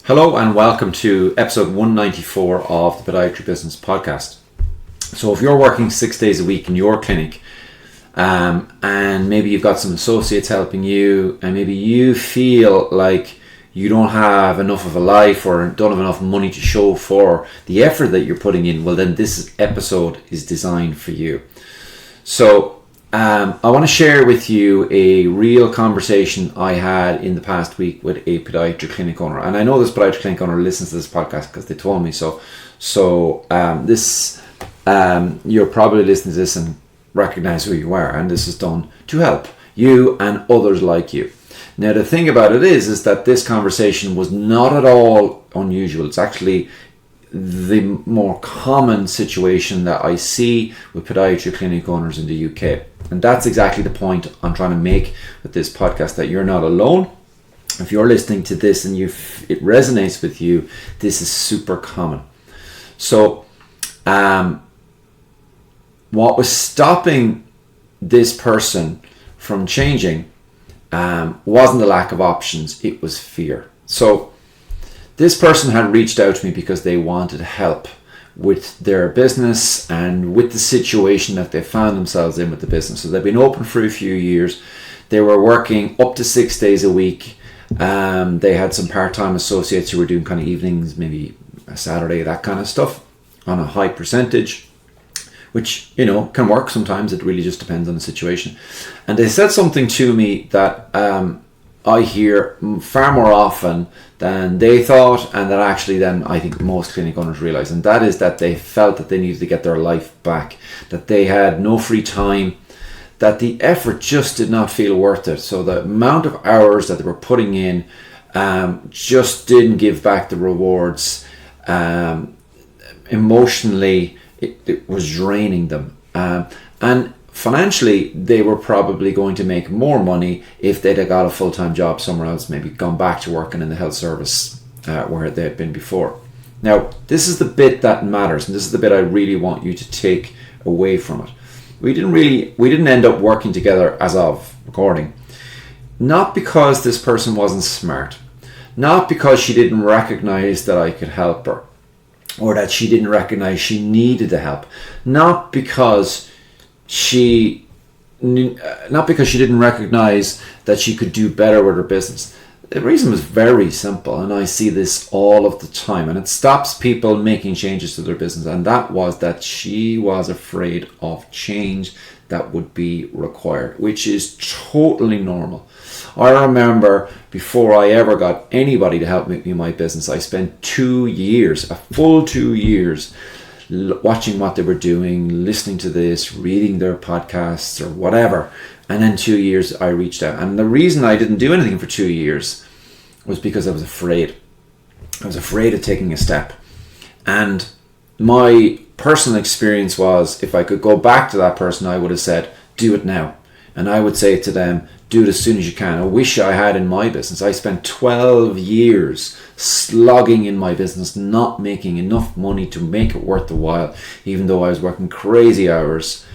Hello and welcome to episode 194 of the Podiatry Business Podcast. So if you're working 6 days a week in your clinic and maybe you've got some associates helping you and maybe you feel like you don't have enough of a life or don't have enough money to show for the effort that you're putting in, well then this episode is designed for you. So I want to share with you a real conversation I had in the past week with a podiatry clinic owner. And I know this podiatry clinic owner listens to this podcast because they told me so. So you're probably listening to this and recognize who you are. And this is done to help you and others like you. Now, the thing about it is that this conversation was not at all unusual. It's actually the more common situation that I see with podiatry clinic owners in the UK. And that's exactly the point I'm trying to make with this podcast, that you're not alone. If you're listening to this and it resonates with you, this is super common. So what was stopping this person from changing wasn't the lack of options, it was fear. So this person had reached out to me because they wanted help with their business and with the situation that they found themselves in with the business. So they've been open for a few years. They were working up to 6 days a week. They had some part-time associates who were doing kind of evenings, maybe a Saturday, that kind of stuff on a high percentage, which, can work sometimes. It really just depends on the situation. And they said something to me that I hear far more often than they thought, and that actually then I think most clinic owners realize, and that is that they felt that they needed to get their life back, that they had no free time, that the effort just did not feel worth it. So the amount of hours that they were putting in just didn't give back the rewards. Emotionally, it was draining them. And financially, they were probably going to make more money if they'd got a full-time job somewhere else, maybe gone back to working in the health service where they had been before. Now, this is the bit that matters, and this is the bit I really want you to take away from it. We didn't end up working together as of recording, not because this person wasn't smart, not because she didn't recognize that I could help her, or that she didn't recognize she needed the help, not because she didn't recognize that she could do better with her business. The reason was very simple, and I see this all of the time, and it stops people making changes to their business, and that was that she was afraid of change that would be required, which is totally normal. I remember before I ever got anybody to help me in my business, I spent 2 years, a full 2 years, watching what they were doing, listening to this, reading their podcasts or whatever. And then 2 years I reached out. And the reason I didn't do anything for 2 years was because I was afraid. I was afraid of taking a step. And my personal experience was, if I could go back to that person, I would have said, do it now. And I would say to them, do it as soon as you can. I wish I had in my business. I spent 12 years slogging in my business, not making enough money to make it worth the while, even though I was working crazy hours.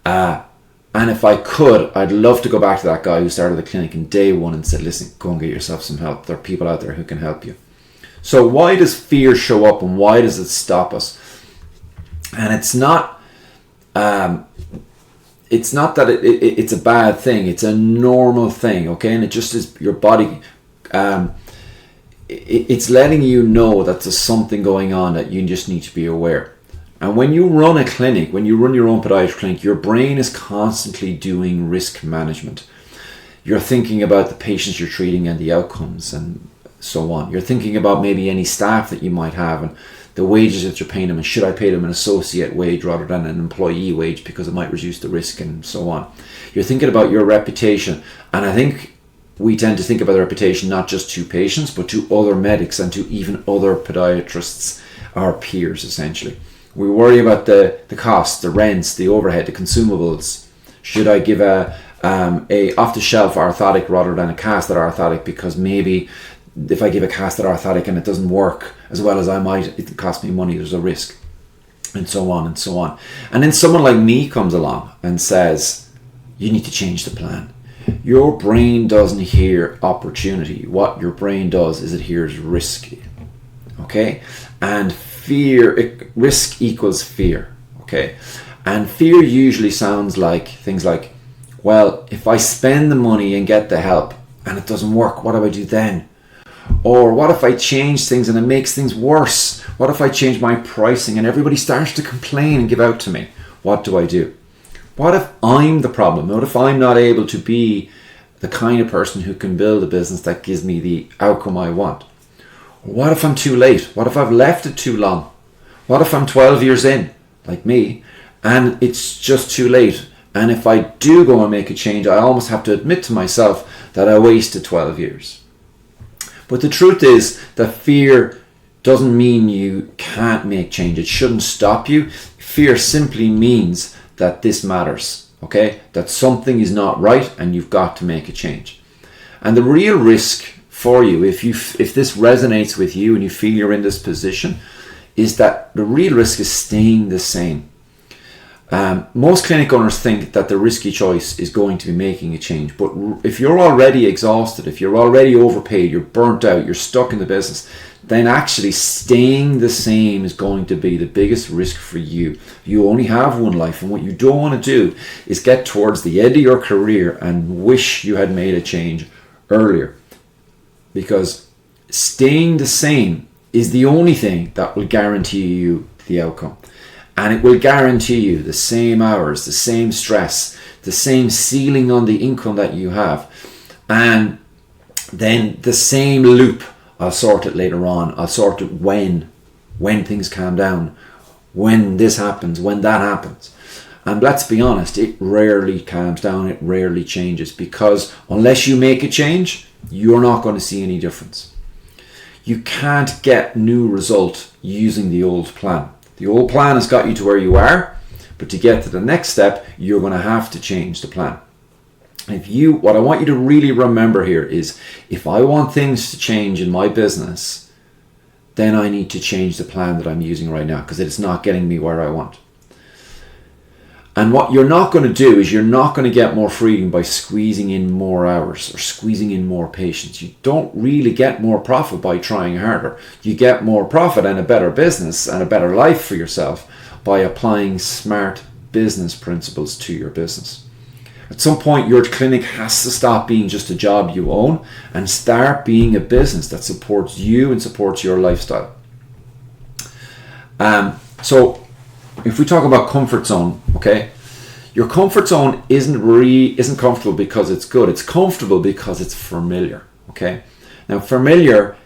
And if I could, I'd love to go back to that guy who started the clinic in day one and said, listen, go and get yourself some help. There are people out there who can help you. So why does fear show up, and why does it stop us? And it's not that it's a bad thing. It's a normal thing, okay? And it just is your body. It's letting you know that there's something going on that you just need to be aware. And when you run a clinic, when you run your own podiatry clinic, your brain is constantly doing risk management. You're thinking about the patients you're treating and the outcomes and so on. You're thinking about maybe any staff that you might have and the wages that you're paying them, and should I pay them an associate wage rather than an employee wage because it might reduce the risk and so on. You're thinking about your reputation, and I think we tend to think about the reputation not just to patients but to other medics and to even other podiatrists, our peers essentially. We worry about the costs, the rents, the overhead, the consumables. Should I give a off-the-shelf orthotic rather than a casted orthotic, because maybe if I give a casted orthotic and it doesn't work as well as I might, it costs me money, there's a risk, and so on and so on. And then someone like me comes along and says, you need to change the plan. Your brain doesn't hear opportunity. What your brain does is it hears risk. okay? And risk equals fear, okay? And fear usually sounds like things like, well, if I spend the money and get the help and it doesn't work, what do I do then? Or what if I change things and it makes things worse? What if I change my pricing and everybody starts to complain and give out to me? What do I do? What if I'm the problem? What if I'm not able to be the kind of person who can build a business that gives me the outcome I want? What if I'm too late? What if I've left it too long? What if I'm 12 years in, like me, and it's just too late? And if I do go and make a change, I almost have to admit to myself that I wasted 12 years. But the truth is that fear doesn't mean you can't make change. It shouldn't stop you. Fear simply means that this matters, okay? That something is not right and you've got to make a change. And the real risk for you, if this resonates with you and you feel you're in this position, is that the real risk is staying the same. Most clinic owners think that the risky choice is going to be making a change, but if you're already exhausted, if you're already overpaid, you're burnt out, you're stuck in the business, then actually staying the same is going to be the biggest risk for you. You only have one life, and what you don't want to do is get towards the end of your career and wish you had made a change earlier, because staying the same is the only thing that will guarantee you the outcome. And it will guarantee you the same hours, the same stress, the same ceiling on the income that you have. And then the same loop. I'll sort it later on. I'll sort it when things calm down, when this happens, when that happens. And let's be honest, it rarely calms down. It rarely changes, because unless you make a change, you're not going to see any difference. You can't get new result using the old plan. The old plan has got you to where you are, but to get to the next step, you're going to have to change the plan. What I want you to really remember here is, if I want things to change in my business, then I need to change the plan that I'm using right now, because it's not getting me where I want. And what you're not going to do is, you're not going to get more freedom by squeezing in more hours or squeezing in more patients. You don't really get more profit by trying harder. You get more profit and a better business and a better life for yourself by applying smart business principles to your business. At some point, your clinic has to stop being just a job you own and start being a business that supports you and supports your lifestyle. So if we talk about comfort zone, okay, your comfort zone isn't comfortable because it's good. It's comfortable because it's familiar, okay? Now, familiar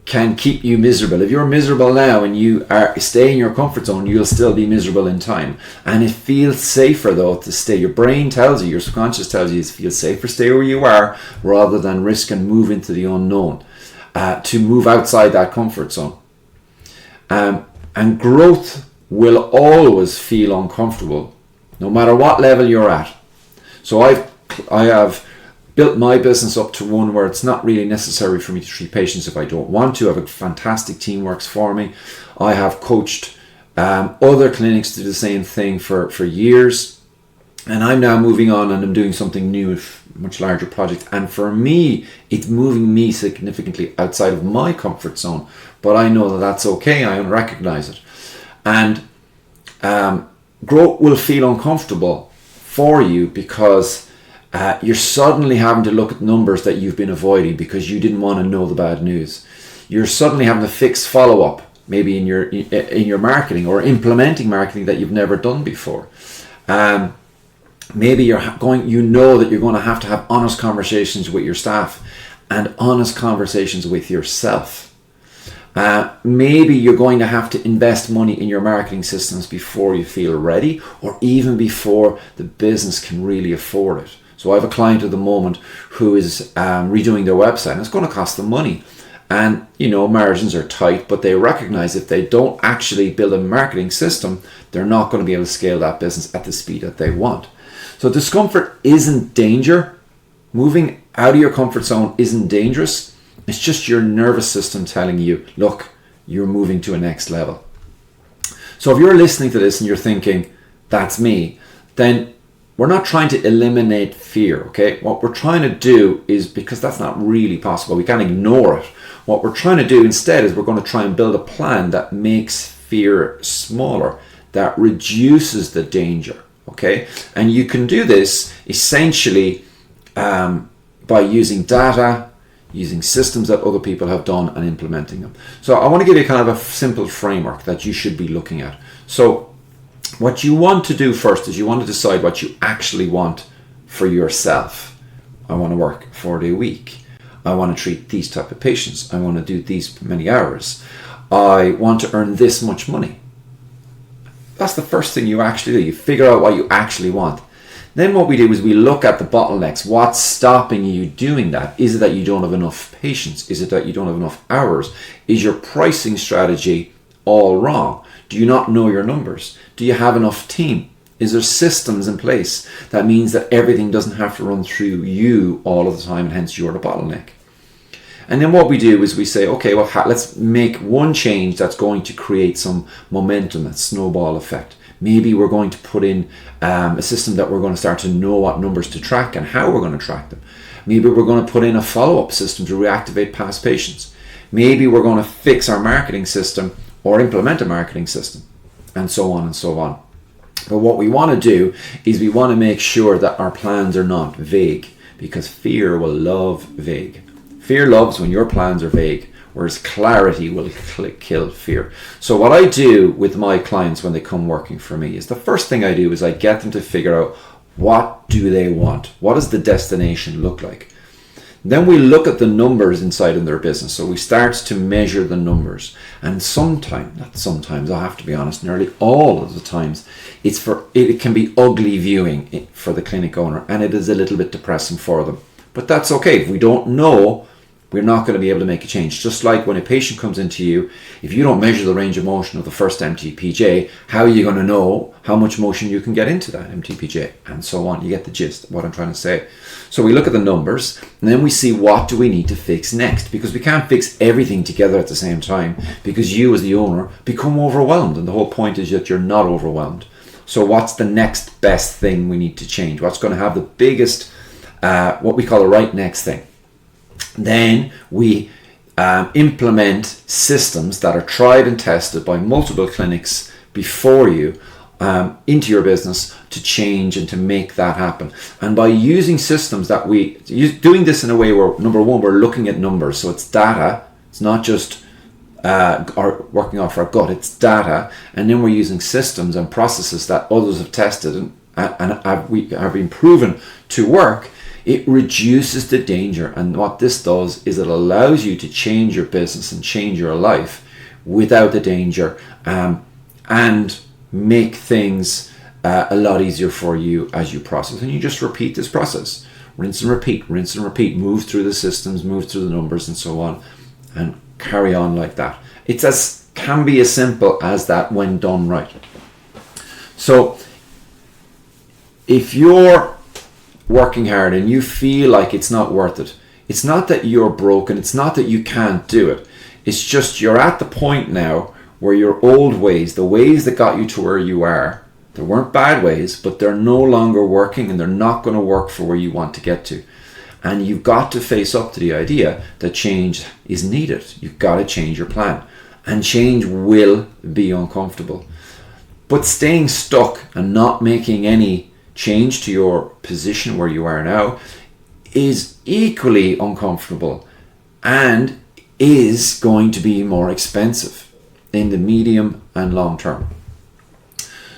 can keep you miserable. If you're miserable now and you stay in your comfort zone, you'll still be miserable in time. And it feels safer, though, to stay. Your brain tells you, your subconscious tells you, it feels safer stay where you are rather than risk and move into the unknown, to move outside that comfort zone. And growth will always feel uncomfortable, no matter what level you're at. So I have built my business up to one where it's not really necessary for me to treat patients if I don't want to. I have a fantastic team works for me. I have coached other clinics to do the same thing for years. And I'm now moving on and I'm doing something new, a much larger project. And for me, it's moving me significantly outside of my comfort zone. But I know that that's okay. I recognize it. And growth will feel uncomfortable for you because you're suddenly having to look at numbers that you've been avoiding because you didn't want to know the bad news. You're suddenly having to fix follow-up, maybe in your marketing, or implementing marketing that you've never done before. Maybe you know that you're going to have honest conversations with your staff and honest conversations with yourself. Maybe you're going to have to invest money in your marketing systems before you feel ready, or even before the business can really afford it. So I have a client at the moment who is redoing their website, and it's going to cost them money. And, margins are tight, but they recognize if they don't actually build a marketing system, they're not going to be able to scale that business at the speed that they want. So discomfort isn't danger. Moving out of your comfort zone isn't dangerous. It's just your nervous system telling you, look, you're moving to a next level. So if you're listening to this and you're thinking, that's me, then we're not trying to eliminate fear, okay? What we're trying to do is, because that's not really possible, we can't ignore it. What we're trying to do instead is we're going to try and build a plan that makes fear smaller, that reduces the danger. Okay, and you can do this essentially by using data, using systems that other people have done, and implementing them. So I want to give you kind of a simple framework that you should be looking at. So what you want to do first is you want to decide what you actually want for yourself. I want to work 4 days a week. I want to treat these type of patients. I want to do these many hours. I want to earn this much money. That's the first thing you actually do. You figure out what you actually want. Then what we do is we look at the bottlenecks. What's stopping you doing that? Is it that you don't have enough patients? Is it that you don't have enough hours? Is your pricing strategy all wrong? Do you not know your numbers? Do you have enough team? Is there systems in place that means that everything doesn't have to run through you all of the time, and hence you're the bottleneck? And then what we do is we say, okay, well, let's make one change that's going to create some momentum, that snowball effect. Maybe we're going to put in a system that we're going to start to know what numbers to track and how we're going to track them. Maybe we're going to put in a follow-up system to reactivate past patients. Maybe we're going to fix our marketing system or implement a marketing system, and so on and so on. But what we want to do is we want to make sure that our plans are not vague, because fear will love vague. Fear loves when your plans are vague, whereas clarity will kill fear. So what I do with my clients when they come working for me is the first thing I do is I get them to figure out, what do they want? What does the destination look like? Then we look at the numbers inside of their business. So we start to measure the numbers. And sometimes, I have to be honest, nearly all of the times, it can be ugly viewing for the clinic owner, and it is a little bit depressing for them. But that's okay. If we don't know, we're not going to be able to make a change. Just like when a patient comes into you, if you don't measure the range of motion of the first MTPJ, how are you going to know how much motion you can get into that MTPJ, and so on? You get the gist of what I'm trying to say. So we look at the numbers, and then we see, what do we need to fix next? Because we can't fix everything together at the same time, because you as the owner become overwhelmed, and the whole point is that you're not overwhelmed. So what's the next best thing we need to change? What's going to have the biggest, what we call the right next thing? Then we implement systems that are tried and tested by multiple clinics before you into your business to change and to make that happen. And by using systems that doing this in a way where, number one, we're looking at numbers. So it's data. It's not just working off our gut. It's data. And then we're using systems and processes that others have tested and have been proven to work. It reduces the danger, and what this does is it allows you to change your business and change your life without the danger, and make things a lot easier for you as you process. And you just repeat this process, rinse and repeat, move through the systems, move through the numbers, and so on, and carry on like that. Can be as simple as that when done right. So if you're working hard and you feel like it's not worth it, it's not that you're broken, it's not that you can't do it, it's just you're at the point now where your old ways, the ways that got you to where you are, they weren't bad ways, but they're no longer working, and they're not going to work for where you want to get to. And you've got to face up to the idea that change is needed. You've got to change your plan, and change will be uncomfortable. But staying stuck and not making any change to your position where you are now is equally uncomfortable and is going to be more expensive in the medium and long term.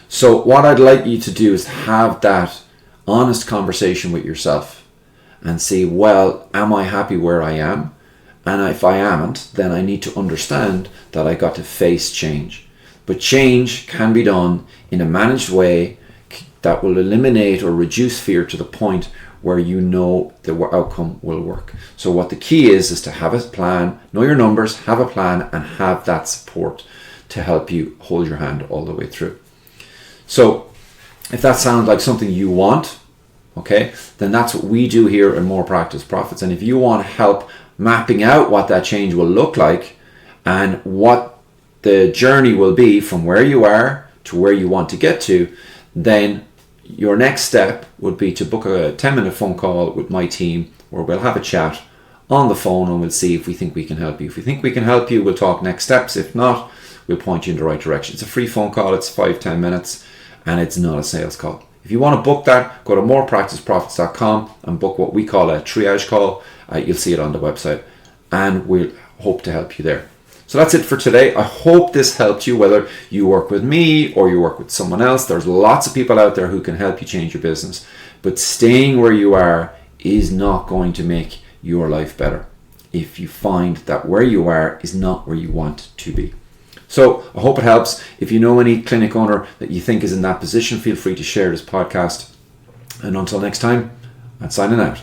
So what I'd like you to do is have that honest conversation with yourself and say, well, am I happy where I am? And if I aren't, then I need to understand that I got to face change. But change can be done in a managed way that will eliminate or reduce fear to the point where you know the outcome will work. So what the key is to have a plan, know your numbers, have a plan, and have that support to help you hold your hand all the way through. So if that sounds like something you want, okay, then that's what we do here in More Practice Profits. And if you want help mapping out what that change will look like and what the journey will be from where you are to where you want to get to, then your next step would be to book a 10-minute phone call with my team where we'll have a chat on the phone and we'll see if we think we can help you. If we think we can help you, we'll talk next steps. If not, we'll point you in the right direction. It's a free phone call. It's 5-10 minutes and it's not a sales call. If you want to book that, go to morepracticeprofits.com and book what we call a triage call. You'll see it on the website and we'll hope to help you there. So that's it for today. I hope this helped you, whether you work with me or you work with someone else. There's lots of people out there who can help you change your business. But staying where you are is not going to make your life better if you find that where you are is not where you want to be. So I hope it helps. If you know any clinic owner that you think is in that position, feel free to share this podcast. And until next time, I'm signing out.